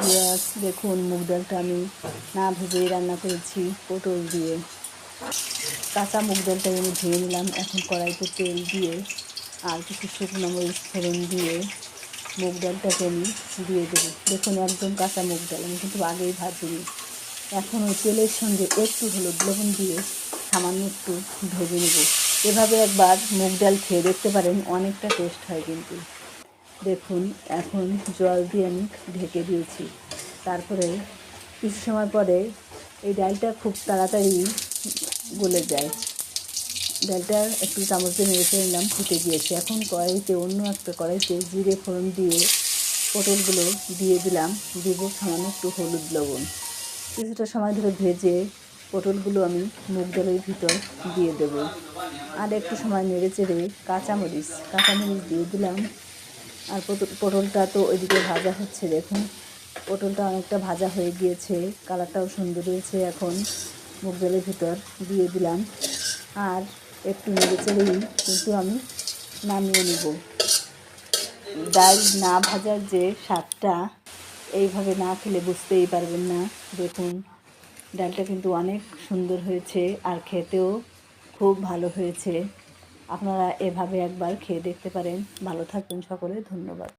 Viewers দেখুন মুগ ডালটা আমি না ভেজেই রান্না করেছি পটল দিয়ে। কাঁচা মুগ ডালটা আমি ধুয়ে নিলাম। এখন কড়াইতে তেল দিয়ে আর কিছু শুকনো মরিচ ফোড়ন দিয়ে মুগ ডালটাকে আমি দিয়ে দেবো। দেখুন একদম কাঁচা মুগ ডাল, আমি কিন্তু আগেই ভাজিনি। এখন ওই তেলের সঙ্গে একটু হলুদ লবণ দিয়ে সামান্য একটু ভেজে নেব। এভাবে একবার মুগ ডাল খেয়ে দেখতে পারেন, অনেকটা টেস্ট হয় কিন্তু। দেখুন এখন জল দিয়ে আমি ঢেকে দিয়েছি। তারপরে কিছু সময় পরে এই ডালটা খুব তাড়াতাড়ি গলে যায়। ডালটা একটু চামচ দিয়ে নেড়ে নিলাম, ফুটে গিয়েছে। এখন কড়াইতে অন্য একটা কড়াইতে জিরে ফোড়ন দিয়ে পটলগুলো দিয়ে দিলাম, দিব সামান্য একটু হলুদ লবণ। কিছুটা সময় ধরে ভেজে পটলগুলো আমি মুগ ডালের ভিতর দিয়ে দেব। আর একটু সময় নেড়ে চেড়ে কাঁচামরিচ দিয়ে দিলাম। আর পটলটা তো ওইদিকে ভাজা হচ্ছে। দেখুন পটলটা অনেকটা ভাজা হয়ে গিয়েছে, কালারটাও সুন্দর হয়েছে। এখন মুগ ডালের ভিতর দিয়ে দিলাম আর একটু নেড়ে চেড়েই কিন্তু আমি নামিয়ে নেব। ডাল না ভাজার যে স্বাদটা, এইভাবে না খেলে বুঝতেই পারবেন না। দেখুন ডালটা কিন্তু অনেক সুন্দর হয়েছে আর খেতেও খুব ভালো হয়েছে। আপনারা এভাবে একবার খেয়ে দেখতে পারেন। ভালো থাকবেন সকলে, ধন্যবাদ।